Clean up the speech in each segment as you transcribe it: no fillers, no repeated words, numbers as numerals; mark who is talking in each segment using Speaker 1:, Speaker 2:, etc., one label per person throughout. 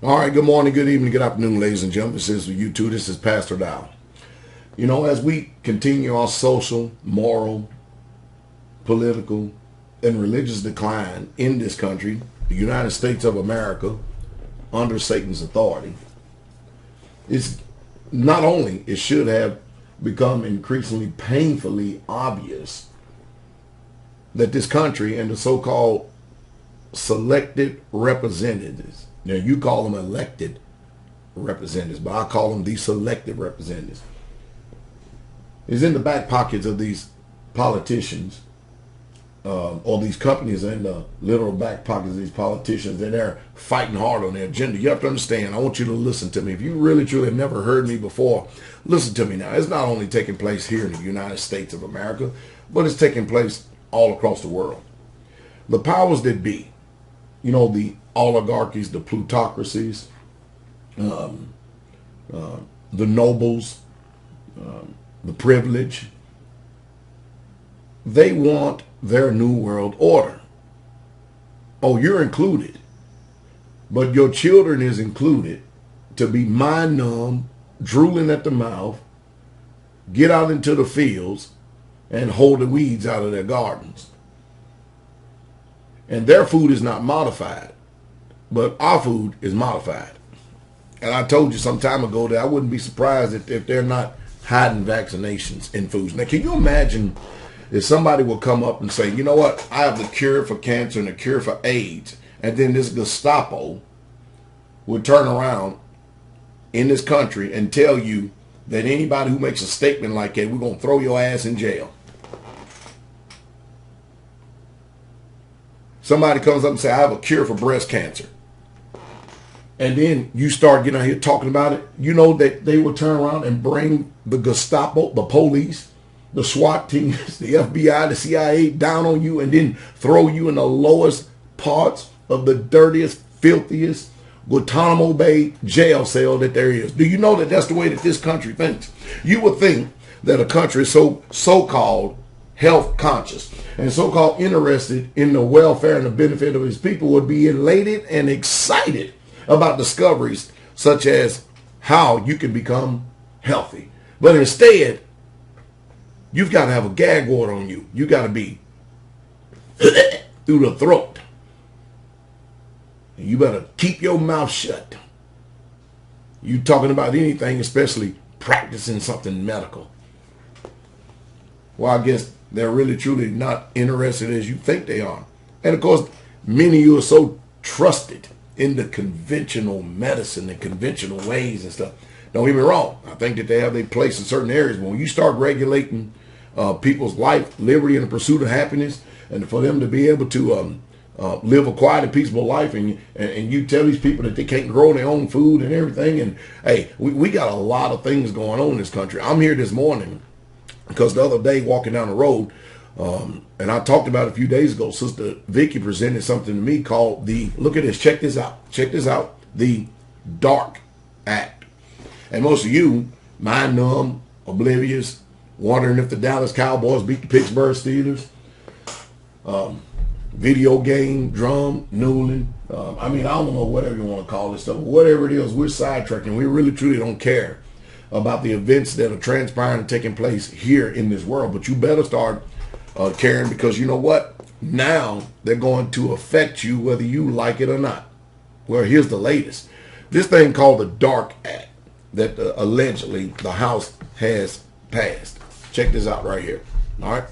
Speaker 1: All right, good morning, good evening, good afternoon, ladies and gentlemen. This is you too. This is Pastor Dow. You know, as we continue our social, moral, political, and religious decline in this country, the United States of America, under Satan's authority, it's not only it should have become increasingly painfully obvious that this country and the so-called selected representatives, now you call them elected representatives, but I call them the selected representatives, is in the back pockets of these politicians or these companies in the literal back pockets of these politicians, and they're fighting hard on their agenda. You have to understand, I want you to listen to me. If you really truly have never heard me before, listen to me now. It's not only taking place here in the United States of America, but it's taking place all across the world. The powers that be, you know, the oligarchies, the plutocracies, the nobles, the privileged, they want their new world order. Oh, you're included, but your children is included to be mind numb, drooling at the mouth, get out into the fields and hold the weeds out of their gardens. And their food is not modified, but our food is modified. And I told you some time ago that I wouldn't be surprised if they're not hiding vaccinations in foods. Now, can you imagine if somebody will come up and say, you know what, I have the cure for cancer and the cure for AIDS, and then this Gestapo would turn around in this country and tell you that anybody who makes a statement like that, we're going to throw your ass in jail. Somebody comes up and say, I have a cure for breast cancer. And then you start getting out here talking about it. You know that they will turn around and bring the Gestapo, the police, the SWAT teams, the FBI, the CIA down on you and then throw you in the lowest parts of the dirtiest, filthiest Guantanamo Bay jail cell that there is. Do you know that that's the way that this country thinks? You would think that a country is so-called health conscious and so-called interested in the welfare and the benefit of his people would be elated and excited about discoveries such as how you can become healthy. But instead, you've got to have a gag order on you. You got to be through the throat. And you better keep your mouth shut. You talking about anything, especially practicing something medical. Well, I guess they're really truly not interested as you think they are. And of course, many of you are so trusted in the conventional medicine and conventional ways and stuff. Don't get me wrong. I think that they have their place in certain areas. But when you start regulating people's life, liberty, and the pursuit of happiness, and for them to be able to live a quiet and peaceful life, and you tell these people that they can't grow their own food and everything, and hey, we got a lot of things going on in this country. I'm here this morning because the other day walking down the road, and I talked about it a few days ago, Sister Vicky presented something to me called look at this, check this out, the DARK Act. And most of you, mind numb, oblivious, wondering if the Dallas Cowboys beat the Pittsburgh Steelers, video game, drum, noodling, I don't know, whatever you want to call this stuff, whatever it is, we're sidetracking. We really truly don't care about the events that are transpiring and taking place here in this world. But you better start caring, because you know what? Now they're going to affect you whether you like it or not. Well, here's the latest. This thing called the DARK Act that allegedly the House has passed. Check this out right here. All right.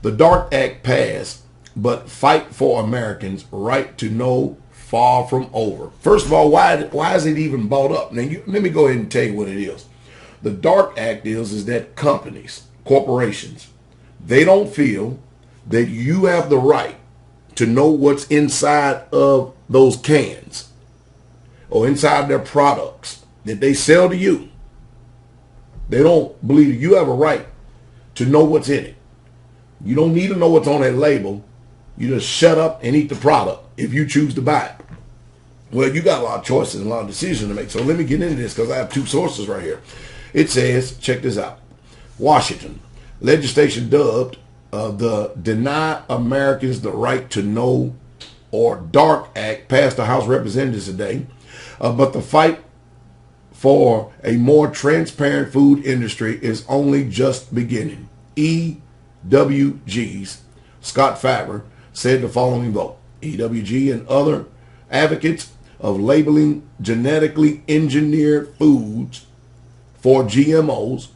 Speaker 1: The DARK Act passed, but fight for Americans' right to know far from over. First of all, why is it even brought up? Now, let me go ahead and tell you what it is. The DARK Act is that companies, corporations, they don't feel that you have the right to know what's inside of those cans or inside their products that they sell to you. They don't believe you have a right to know what's in it. You don't need to know what's on that label. You just shut up and eat the product if you choose to buy it. Well, you got a lot of choices and a lot of decisions to make. So let me get into this because I have two sources right here. It says, check this out. Washington, legislation dubbed the Deny Americans the Right to Know or DARK Act passed the House of Representatives today, but the fight for a more transparent food industry is only just beginning. EWG's Scott Faber said the following vote. EWG and other advocates of labeling genetically engineered foods for GMOs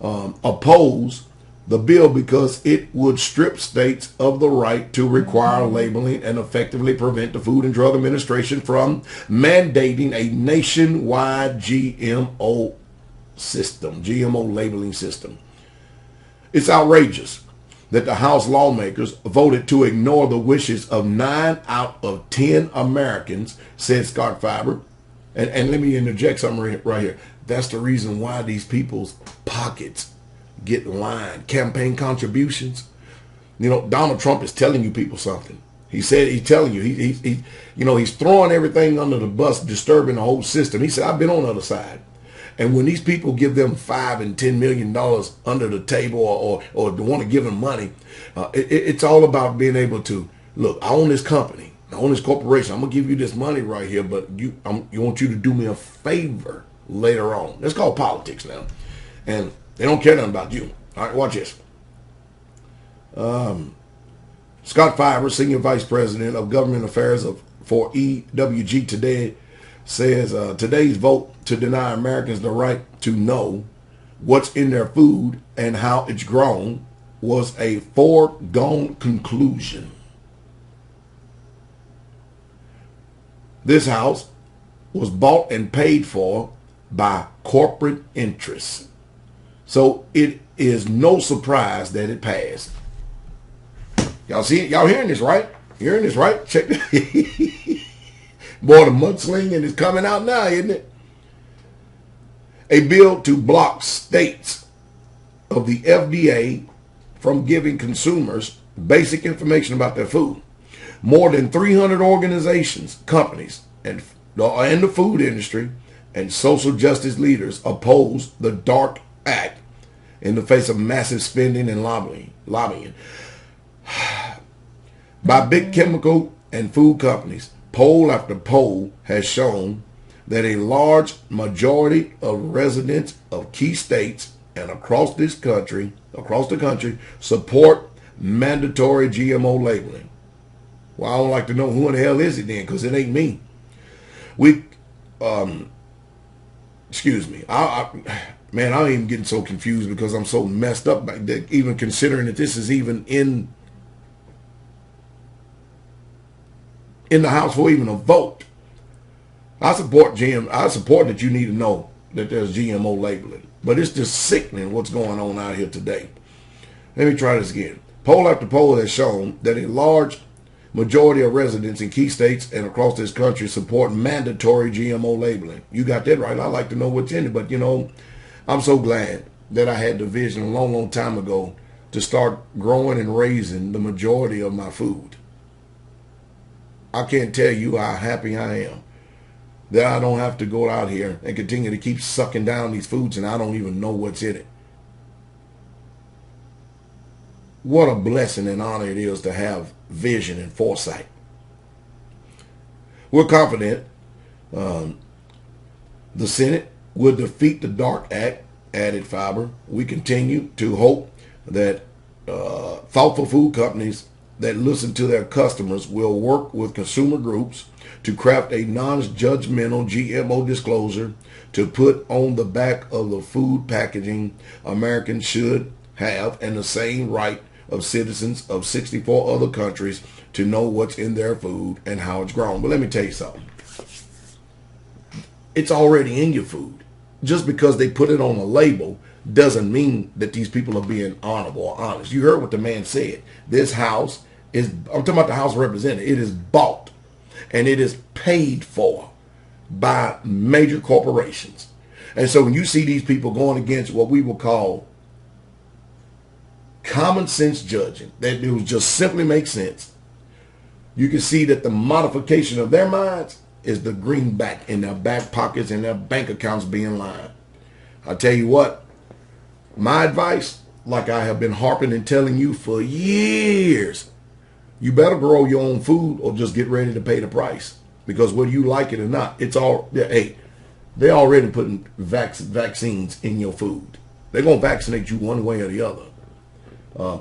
Speaker 1: oppose the bill because it would strip states of the right to require labeling and effectively prevent the Food and Drug Administration from mandating a nationwide GMO system, GMO labeling system. It's outrageous that the House lawmakers voted to ignore the wishes of 9 out of 10 Americans, said Scott Faber. And let me interject something right here. That's the reason why these people's pockets get lined. Campaign contributions. You know, Donald Trump is telling you people something. He said he's telling you. He's throwing everything under the bus, disturbing the whole system. He said, I've been on the other side. And when these people give them $5 and $10 million under the table or want to give them money, it's all about being able to, look, I own this company. I own this corporation. I'm going to give you this money right here, but I want you to do me a favor later on. That's called politics now. And they don't care nothing about you. All right, watch this. Scott Faber, Senior Vice President of Government Affairs for EWG today, says today's vote to deny Americans the right to know what's in their food and how it's grown was a foregone conclusion. This house was bought and paid for by corporate interests. So it is no surprise that it passed. Y'all see it? Y'all hearing this, right? Hearing this, right? Check it. Boy, the mudslinging is coming out now, isn't it? A bill to block states of the FDA from giving consumers basic information about their food. More than 300 organizations, companies, and the food industry and social justice leaders oppose the DARK Act in the face of massive spending and lobbying. By big chemical and food companies, poll after poll has shown that a large majority of residents of key states and across the country, support mandatory GMO labeling. Well, I don't like to know who in the hell is it then, because it ain't me. Excuse me. Man, I'm even getting so confused because I'm so messed up by that, even considering that this is even in the House for even a vote. I support that you need to know that there's GMO labeling. But it's just sickening what's going on out here today. Let me try this again. Poll after poll has shown that a large majority of residents in key states and across this country support mandatory GMO labeling. You got that right. I like to know what's in it. But, you know, I'm so glad that I had the vision a long, long time ago to start growing and raising the majority of my food. I can't tell you how happy I am that I don't have to go out here and continue to keep sucking down these foods and I don't even know what's in it. What a blessing and honor it is to have vision and foresight. We're confident the Senate will defeat the DARK Act, added Faber. We continue to hope that thoughtful food companies that listen to their customers will work with consumer groups to craft a non-judgmental GMO disclosure to put on the back of the food packaging Americans should have, and the same right of citizens of 64 other countries to know what's in their food and how it's grown. But let me tell you something. It's already in your food. Just because they put it on a label doesn't mean that these people are being honorable or honest. You heard what the man said. This house is, I'm talking about the House of Representatives, it is bought and it is paid for by major corporations. And so when you see these people going against what we will call common sense judging, that it would just simply make sense, you can see that the modification of their minds is the greenback in their back pockets and their bank accounts being lined. I tell you what, my advice, like I have been harping and telling you for years, You better grow your own food or just get ready to pay the price. Because whether you like it or not, it's all, hey, they're already putting vaccines in your food. They're going to vaccinate you one way or the other.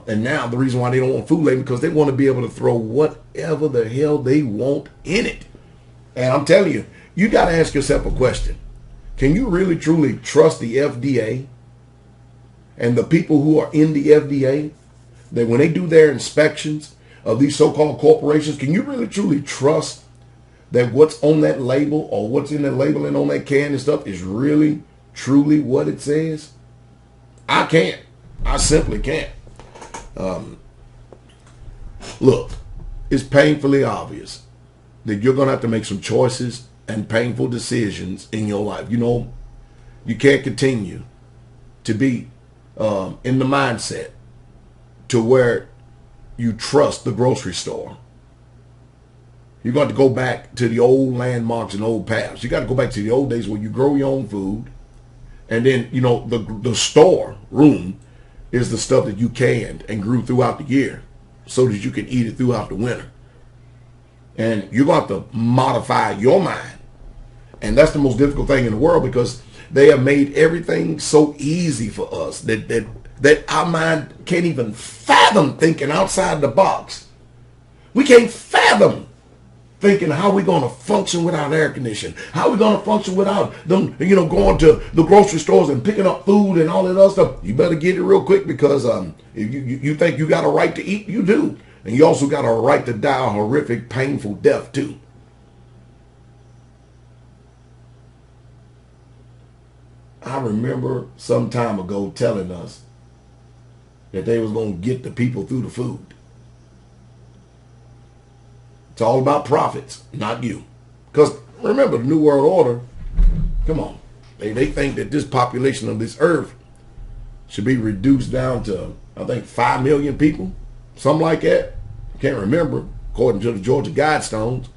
Speaker 1: And now the reason why they don't want food label because they want to be able to throw whatever the hell they want in it. And I'm telling you, you got to ask yourself a question. Can you really truly trust the FDA and the people who are in the FDA that when they do their inspections of these so-called corporations, can you really truly trust that what's on that label or what's in the labeling on that can and stuff is really truly what it says? I can't. I simply can't. Look, it's painfully obvious that you're going to have to make some choices and painful decisions in your life. You know, you can't continue to be in the mindset to where you trust the grocery store. You're going to go back to the old landmarks and old paths. You got to go back to the old days where you grow your own food. And then, you know, the store room is the stuff that you canned and grew throughout the year so that you can eat it throughout the winter. And you're going to have to modify your mind. And that's the most difficult thing in the world because they have made everything so easy for us that our mind can't even fathom thinking outside the box. We can't fathom thinking how we're going to function without air conditioning, how we're going to function without them, you know, going to the grocery stores and picking up food and all that other stuff. You better get it real quick because if you think you got a right to eat, you do. And you also got a right to die a horrific, painful death too. I remember some time ago telling us that they was going to get the people through the food. It's all about profits, not you. Because remember, the New World Order, come on, they think that this population of this earth should be reduced down to, I think, 5 million people, something like that. Can't remember, according to the Georgia Guidestones.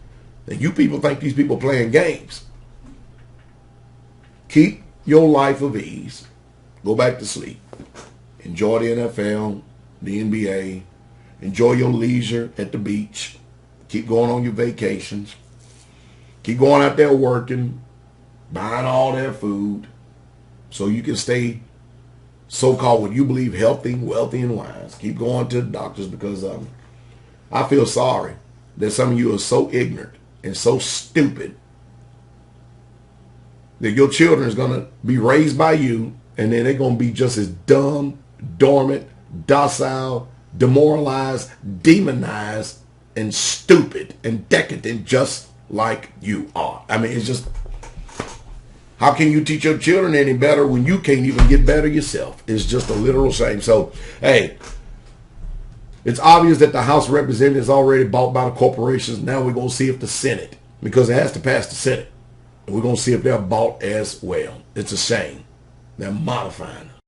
Speaker 1: And you people think these people playing games. Keep your life of ease. Go back to sleep. Enjoy the NFL, the NBA. Enjoy your leisure at the beach. Keep going on your vacations. Keep going out there working, buying all their food so you can stay so-called what you believe healthy, wealthy, and wise. Keep going to the doctors because I feel sorry that some of you are so ignorant and so stupid that your children is going to be raised by you and then they're going to be just as dumb, dormant, docile, demoralized, demonized, and stupid and decadent just like you are. I mean, it's just, how can you teach your children any better when you can't even get better yourself? It's just a literal shame. So, hey, it's obvious that the House of Representatives is already bought by the corporations. Now we're going to see if the Senate, because it has to pass the Senate, and we're going to see if they're bought as well. It's a shame. They're modifying.